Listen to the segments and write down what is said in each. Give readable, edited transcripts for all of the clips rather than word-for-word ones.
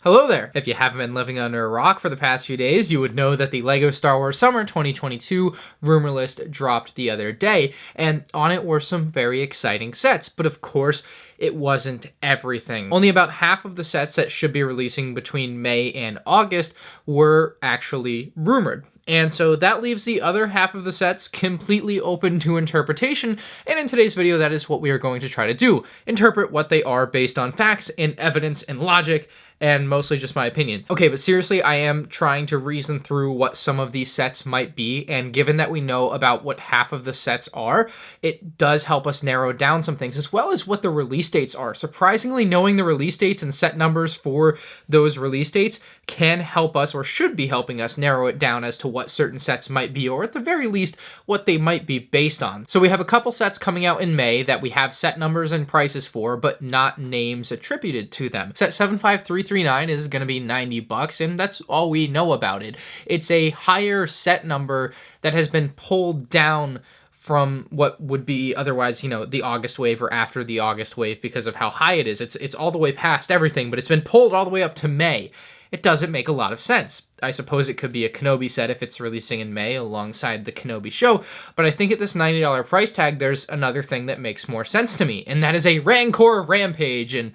Hello there! If you haven't been living under a rock for the past few days, you would know that the LEGO Star Wars Summer 2022 rumor list dropped the other day, and on it were some very exciting sets, but of course, it wasn't everything. Only about half of the sets that should be releasing between May and August were actually rumored. And so that leaves the other half of the sets completely open to interpretation, and in today's video that is what we are going to try to do. Interpret what they are based on facts and evidence and logic, and mostly just my opinion. Okay, but seriously, I am trying to reason through what some of these sets might be, and given that we know about what half of the sets are, it does help us narrow down some things, as well as what the release dates are. Surprisingly, knowing the release dates and set numbers for those release dates can help us, or should be helping us, narrow it down as to what certain sets might be, or at the very least, what they might be based on. So we have a couple sets coming out in May that we have set numbers and prices for, but not names attributed to them. Set 75339 is going to be $90, and that's all we know about it. It's a higher set number that has been pulled down from what would be otherwise, the August wave or after the August wave because of how high it is. It's all the way past everything, but it's been pulled all the way up to May. It doesn't make a lot of sense. I suppose it could be a Kenobi set if it's releasing in May alongside the Kenobi show, but I think at this $90 price tag, there's another thing that makes more sense to me, and that is a Rancor Rampage, and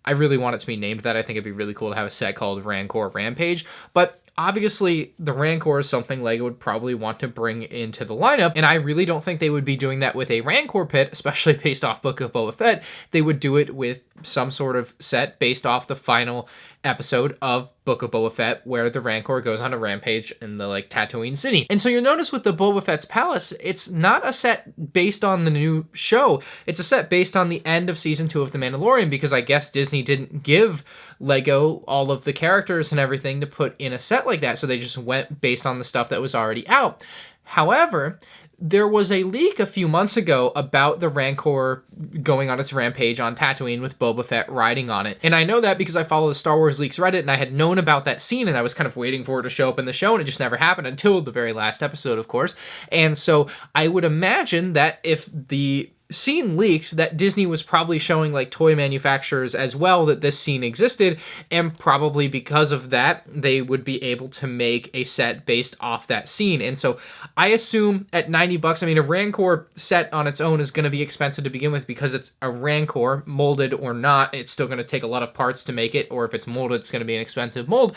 I really want it to be named that. I think it'd be really cool to have a set called Rancor Rampage, but obviously, the Rancor is something LEGO would probably want to bring into the lineup, and I really don't think they would be doing that with a Rancor pit, especially based off Book of Boba Fett. They would do it with some sort of set based off the final episode of Book of Boba Fett, where the Rancor goes on a rampage in the, Tatooine city. And so you'll notice with the Boba Fett's palace, it's not a set based on the new show. It's a set based on the end of Season 2 of The Mandalorian, because I guess Disney didn't give LEGO all of the characters and everything to put in a set like that, so they just went based on the stuff that was already out. However, there was a leak a few months ago about the Rancor going on its rampage on Tatooine with Boba Fett riding on it. And I know that because I follow the Star Wars Leaks Reddit, and I had known about that scene, and I was kind of waiting for it to show up in the show, and it just never happened until the very last episode, of course. And so I would imagine that if the scene leaked, that Disney was probably showing toy manufacturers as well that this scene existed, and probably because of that they would be able to make a set based off that scene. And so I assume at $90, I mean, a Rancor set on its own is going to be expensive to begin with because it's a Rancor, molded or not. It's still going to take a lot of parts to make it, or if it's molded, it's going to be an expensive mold.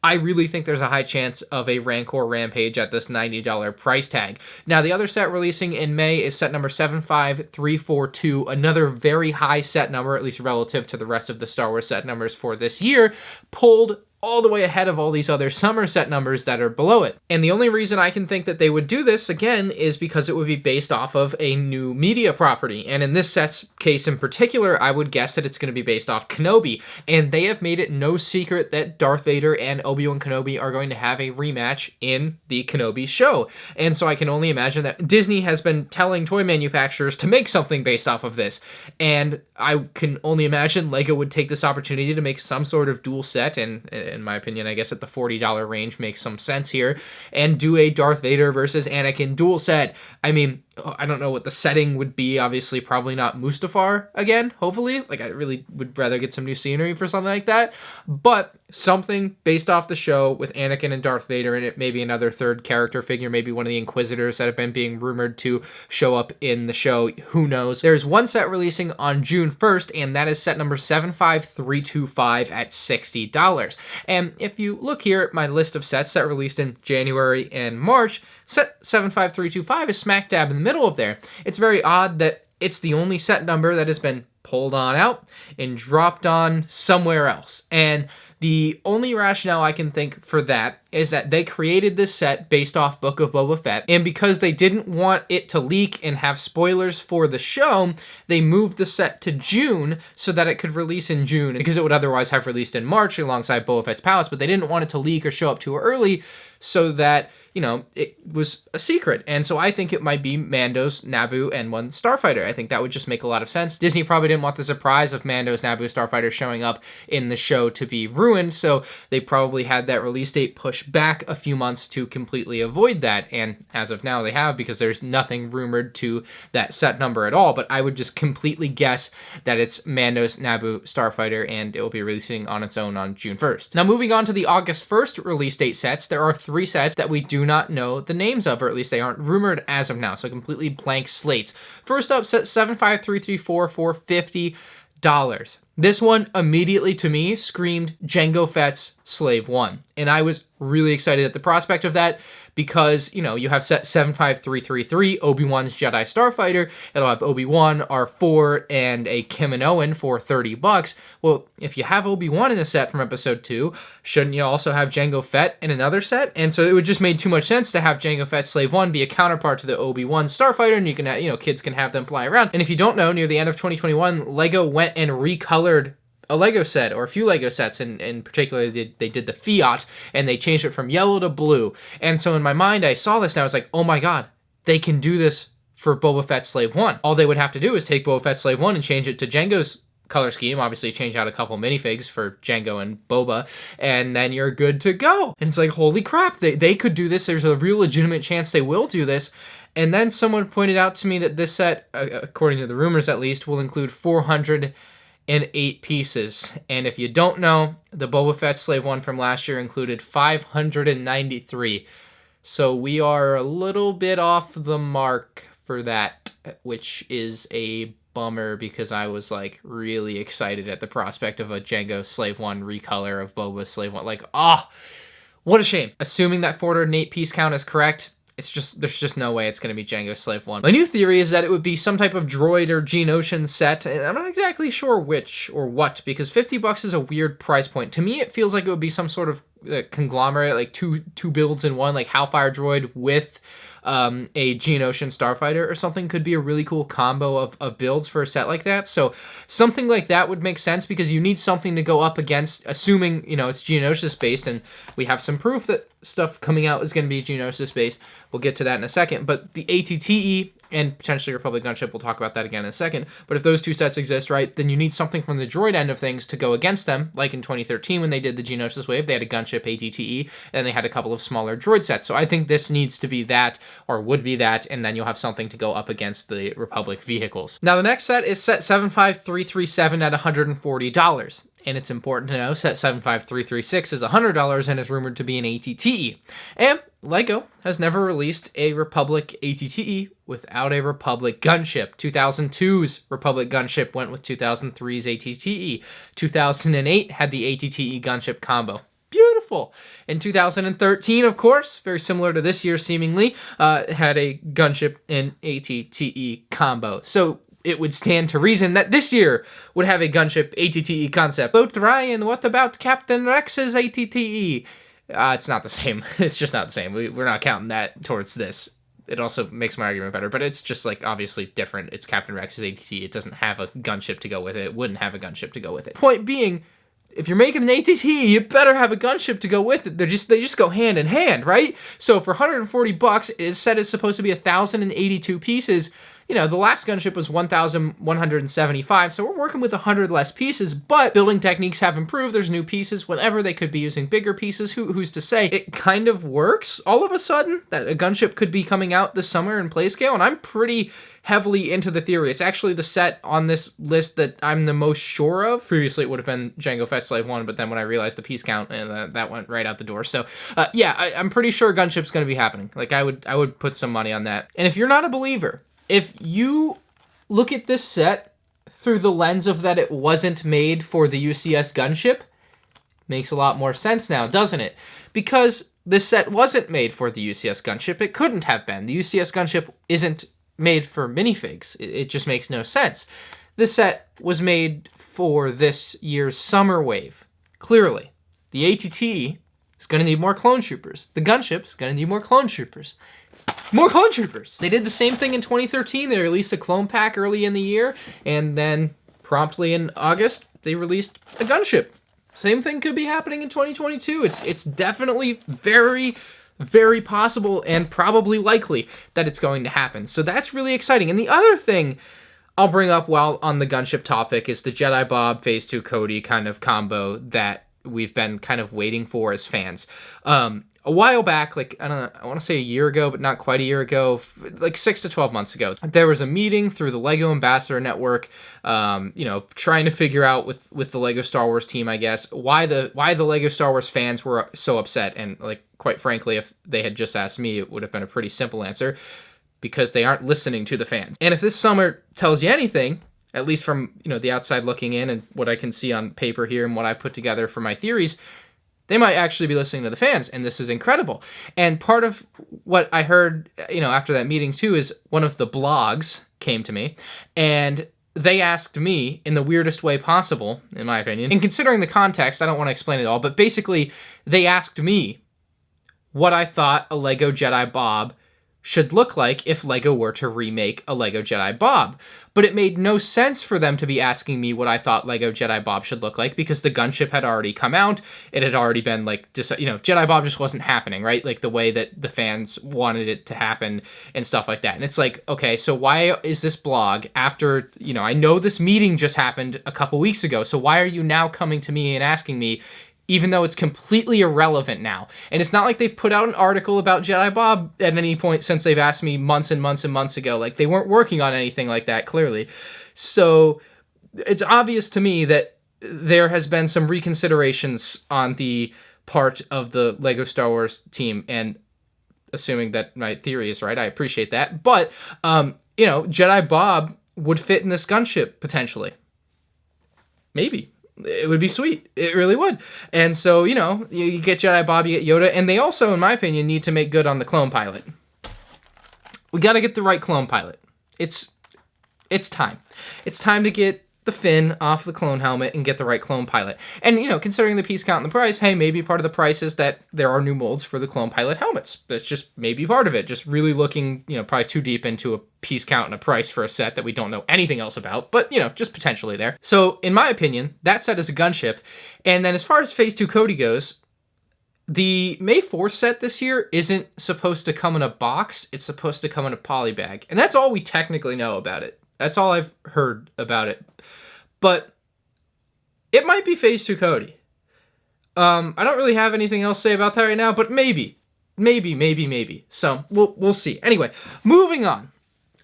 I really think there's a high chance of a Rancor Rampage at this $90 price tag. Now, the other set releasing in May is set number 75342, another very high set number, at least relative to the rest of the Star Wars set numbers for this year, pulled all the way ahead of all these other summer set numbers that are below it. And the only reason I can think that they would do this, again, is because it would be based off of a new media property. And in this set's case in particular, I would guess that it's going to be based off Kenobi. And they have made it no secret that Darth Vader and Obi-Wan Kenobi are going to have a rematch in the Kenobi show. And so I can only imagine that Disney has been telling toy manufacturers to make something based off of this. And I can only imagine LEGO would take this opportunity to make some sort of dual set, and in my opinion, I guess at the $40 range makes some sense here, and do a Darth Vader versus Anakin dual set. I mean, I don't know what the setting would be. Obviously, probably not Mustafar again, hopefully. I really would rather get some new scenery for something like that. But something based off the show with Anakin and Darth Vader in it, maybe another third character figure, maybe one of the Inquisitors that have been being rumored to show up in the show. Who knows? There's one set releasing on June 1st, and that is set number 75325 at $60. And if you look here at my list of sets that released in January and March, set 75325 is smack dab in the middle of there. It's very odd that it's the only set number that has been pulled on out and dropped on somewhere else. And the only rationale I can think for that is that they created this set based off Book of Boba Fett, and because they didn't want it to leak and have spoilers for the show, they moved the set to June so that it could release in June, because it would otherwise have released in March alongside Boba Fett's Palace, but they didn't want it to leak or show up too early so that, it was a secret. And so I think it might be Mando's, Naboo, and one Starfighter. I think that would just make a lot of sense. Disney probably didn't want the surprise of Mando's Naboo Starfighter showing up in the show to be ruined, so they probably had that release date pushed back a few months to completely avoid that, and as of now they have, because there's nothing rumored to that set number at all. But I would just completely guess that it's Mando's Naboo Starfighter, and it will be releasing on its own on June 1st. Now, moving on to the August 1st release date sets, there are 3 sets that we do not know the names of, or at least they aren't rumored as of now, so completely blank slates. First up, set 75334 for $50. This one immediately to me screamed Jango Fett's Slave 1, and I was really excited at the prospect of that because, you know, you have set 75333, Obi-Wan's Jedi Starfighter. It'll have Obi-Wan, R4, and a Kim and Owen for $30. Well, if you have Obi-Wan in a set from episode 2, shouldn't you also have Jango Fett in another set? And so it would just made too much sense to have Jango Fett's Slave 1 be a counterpart to the Obi-Wan Starfighter, and you can, you know, kids can have them fly around. And if you don't know, near the end of 2021, LEGO went and recolored a LEGO set, or a few LEGO sets, and in particular they did the Fiat, and they changed it from yellow to blue. And so in my mind, I saw this and I was like, oh my god, they can do this for Boba Fett's Slave 1. All they would have to do is take Boba Fett's Slave 1 and change it to Jango's color scheme, obviously change out a couple minifigs for Jango and Boba, and then you're good to go. And it's like, holy crap, they could do this. There's a real legitimate chance they will do this. And then someone pointed out to me that this set, according to the rumors at least, will include 408 pieces. And if you don't know, the Boba Fett Slave 1 from last year included 593. So we are a little bit off the mark for that, which is a bummer because I was like really excited at the prospect of a Jango Slave 1 recolor of Boba's Slave 1. Like, what a shame. Assuming that 408 piece count is correct, there's just no way it's going to be Jango Slave 1. My new theory is that it would be some type of droid or Geonosian set, and I'm not exactly sure which or what, because $50 is a weird price point. To me, it feels like it would be some sort of conglomerate, like two builds in one, like Hellfire droid with a Geonosian Starfighter or something could be a really cool combo of builds for a set like that. So something like that would make sense because you need something to go up against, assuming, you know, it's Geonosis based, and we have some proof that stuff coming out is going to be Geonosis based. We'll get to that in a second. But the ATTE and potentially Republic Gunship, we'll talk about that again in a second. But if those two sets exist, right, then you need something from the droid end of things to go against them, like in 2013 when they did the Geonosis wave. They had a Gunship ATTE, and they had a couple of smaller droid sets. So I think this needs to be that, or would be that, and then you'll have something to go up against the Republic vehicles. Now the next set is set 75337 at $140. And it's important to know, set 75336 is $100 and is rumored to be an ATTE. And LEGO has never released a Republic ATTE without a Republic Gunship. 2002's Republic Gunship went with 2003's ATTE. 2008 had the ATTE Gunship combo. Beautiful. In 2013, of course, very similar to this year seemingly, had a Gunship and ATTE combo. So it would stand to reason that this year would have a Gunship ATTE concept. But Ryan, what about Captain Rex's ATTE? It's not the same. It's just not the same. We're not counting that towards this. It also makes my argument better, but it's just like obviously different. It's Captain Rex's ATTE. It doesn't have a gunship to go with it. It wouldn't have a gunship to go with it. Point being, if you're making an ATTE, you better have a gunship to go with it. They just go hand in hand, right? So for $140, it said it's supposed to be 1,082 pieces. You know, the last gunship was 1,175, so we're working with 100 less pieces, but building techniques have improved. There's new pieces. Whenever they could be using bigger pieces, who's to say? It kind of works all of a sudden that a gunship could be coming out this summer in Playscale, and I'm pretty heavily into the theory. It's actually the set on this list that I'm the most sure of. Previously, it would have been Jango Fett Slave 1, but then when I realized the piece count, and that went right out the door. So, yeah, I'm pretty sure gunship's going to be happening. Like, I would put some money on that. And if you're not a believer, if you look at this set through the lens of that it wasn't made for the UCS gunship, makes a lot more sense now, doesn't it? Because this set wasn't made for the UCS gunship. It couldn't have been. The UCS gunship isn't made for minifigs. It just makes no sense. This set was made for this year's summer wave. Clearly, the ATTE is going to need more clone troopers. The gunship's going to need more clone troopers. More clone troopers. They did the same thing in 2013. They released a clone pack early in the year, and then promptly in August, they released a gunship. Same thing could be happening in 2022. It's definitely very, very possible and probably likely that it's going to happen. So that's really exciting. And the other thing I'll bring up while on the gunship topic is the Jedi Bob Phase 2 Cody kind of combo that we've been kind of waiting for as fans. A while back, like, I don't know, I want to say a year ago, but not quite a year ago, like 6 to 12 months ago, there was a meeting through the LEGO Ambassador Network, trying to figure out with the LEGO Star Wars team, I guess, why the LEGO Star Wars fans were so upset. And, like, quite frankly, if they had just asked me, it would have been a pretty simple answer, because they aren't listening to the fans. And if this summer tells you anything, at least from, the outside looking in and what I can see on paper here and what I put together for my theories, they might actually be listening to the fans, and this is incredible. And part of what I heard, after that meeting too, is one of the blogs came to me, and they asked me in the weirdest way possible, in my opinion. And considering the context, I don't want to explain it all, but basically they asked me what I thought a LEGO Jedi Bob should look like if LEGO were to remake a LEGO Jedi Bob. But it made no sense for them to be asking me what I thought LEGO Jedi Bob should look like, because the gunship had already come out. It had already been, like, Jedi Bob just wasn't happening, right? Like, the way that the fans wanted it to happen and stuff like that. And it's like, okay, so why is this blog after, I know this meeting just happened a couple weeks ago, so why are you now coming to me and asking me, even though it's completely irrelevant now? And it's not like they've put out an article about Jedi Bob at any point since they've asked me months and months and months ago. Like, they weren't working on anything like that, clearly. So it's obvious to me that there has been some reconsiderations on the part of the LEGO Star Wars team, and assuming that my theory is right, I appreciate that. But, Jedi Bob would fit in this gunship, potentially. Maybe. It would be sweet. It really would. And so, you get Jedi Bob, you get Yoda, and they also, in my opinion, need to make good on the clone pilot. We got to get the right clone pilot. It's time. It's time to get the fin off the clone helmet and get the right clone pilot. And, considering the piece count and the price, hey, maybe part of the price is that there are new molds for the clone pilot helmets. That's just maybe part of it. Just really looking, probably too deep into a piece count and a price for a set that we don't know anything else about, but, just potentially there. So, in my opinion, that set is a gunship. And then as far as Phase 2 Cody goes, the May 4th set this year isn't supposed to come in a box. It's supposed to come in a poly bag. And that's all we technically know about it. That's all I've heard about it. But it might be Phase 2 Cody. I don't really have anything else to say about that right now, but maybe. So we'll see. Anyway, moving on.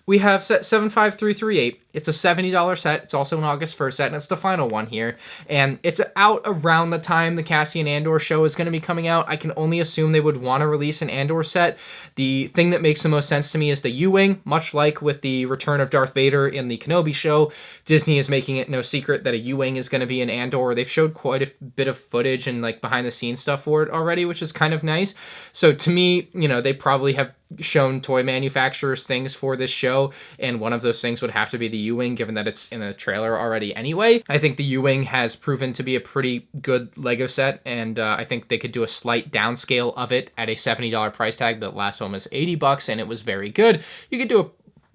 We have set 75338. It's a $70 set. It's also an August 1st set, and it's the final one here. And it's out around the time the Cassian Andor show is going to be coming out. I can only assume they would want to release an Andor set. The thing that makes the most sense to me is the U-Wing, much like with the return of Darth Vader in the Kenobi show. Disney is making it no secret that a U-Wing is going to be in Andor. They've showed quite a bit of footage and, like, behind-the-scenes stuff for it already, which is kind of nice. So to me, they probably have shown toy manufacturers things for this show, and one of those things would have to be the U-Wing, given that it's in a trailer already anyway. I think the U-Wing has proven to be a pretty good LEGO set, and I think they could do a slight downscale of it at a $70 price tag. The last one was $80, and it was very good. You could do a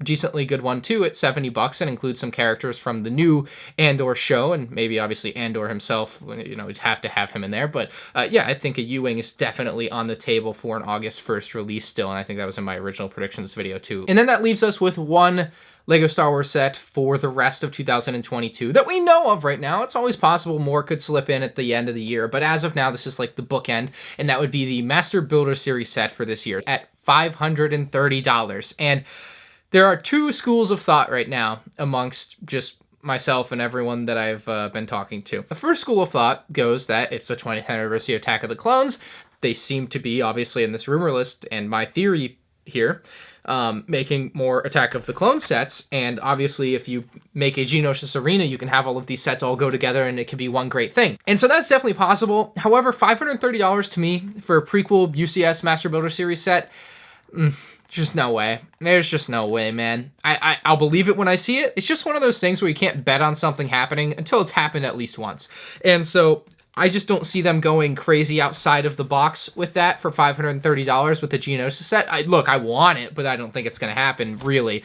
decently good one too at $70 and include some characters from the new Andor show, and maybe obviously Andor himself, we'd have to have him in there. But yeah, I think a U-Wing is definitely on the table for an August 1st release still, and I think that was in my original predictions video too. And then that leaves us with one LEGO Star Wars set for the rest of 2022 that we know of right now. It's always possible more could slip in at the end of the year, but as of now, this is like the bookend, and that would be the Master Builder Series set for this year at $530. And there are two schools of thought right now amongst just myself and everyone that I've been talking to. The first school of thought goes that it's the 20th anniversary of Attack of the Clones. They seem to be, obviously, in this rumor list, and my theory here, making more Attack of the Clones sets. And obviously, if you make a Geonosis Arena, you can have all of these sets all go together, and it can be one great thing. And so that's definitely possible. However, $530 to me for a prequel UCS Master Builder Series set, just no way. There's just no way, man. I'll believe it when I see it. It's just one of those things where you can't bet on something happening until it's happened at least once. And so I just don't see them going crazy outside of the box with that for $530 with the Geonosis set. I want it, but I don't think it's going to happen, really.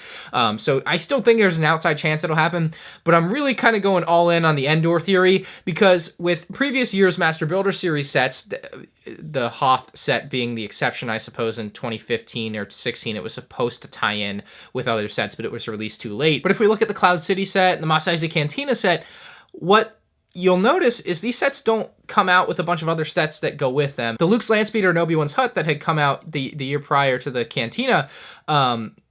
So I still think there's an outside chance it'll happen, but I'm really kind of going all in on the Endor theory, because with previous years' Master Builder Series sets, the Hoth set being the exception, I suppose, in 2015 or 16, it was supposed to tie in with other sets, but it was released too late. But if we look at the Cloud City set and the Mos Eisley Cantina set, what you'll notice is these sets don't come out with a bunch of other sets that go with them. The Luke's Landspeeder and Obi-Wan's Hut that had come out the year prior to the Cantina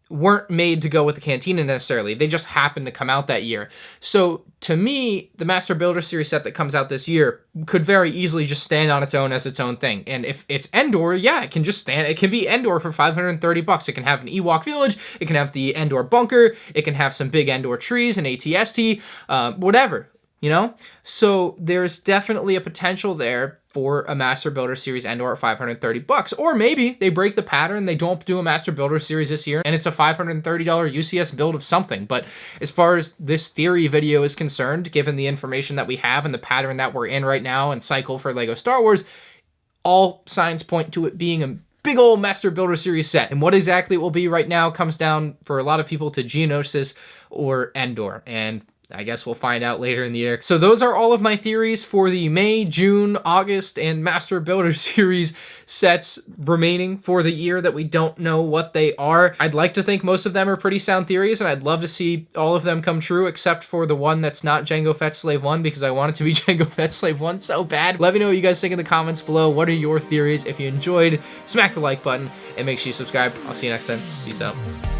weren't made to go with the Cantina necessarily. They just happened to come out that year. So to me, the Master Builder Series set that comes out this year could very easily just stand on its own as its own thing. And if it's Endor, yeah, it can just stand. It can be Endor for $530. It can have an Ewok village. It can have the Endor bunker. It can have some big Endor trees and ATST, whatever. You know, so there's definitely a potential there for a Master Builder Series Endor at $530. Or maybe they break the pattern, they don't do a Master Builder Series this year, and it's a $530 UCS build of something. But as far as this theory video is concerned, given the information that we have and the pattern that we're in right now and cycle for LEGO Star Wars, all signs point to it being a big old Master Builder Series set. And what exactly it will be right now comes down for a lot of people to Geonosis or Endor. And I guess we'll find out later in the year. So those are all of my theories for the May, June, August, and Master Builder Series sets remaining for the year that we don't know what they are. I'd like to think most of them are pretty sound theories, and I'd love to see all of them come true, except for the one that's not Jango Fett Slave 1, because I want it to be Jango Fett Slave 1 so bad. Let me know what you guys think in the comments below. What are your theories? If you enjoyed, smack the like button, and make sure you subscribe. I'll see you next time. Peace out.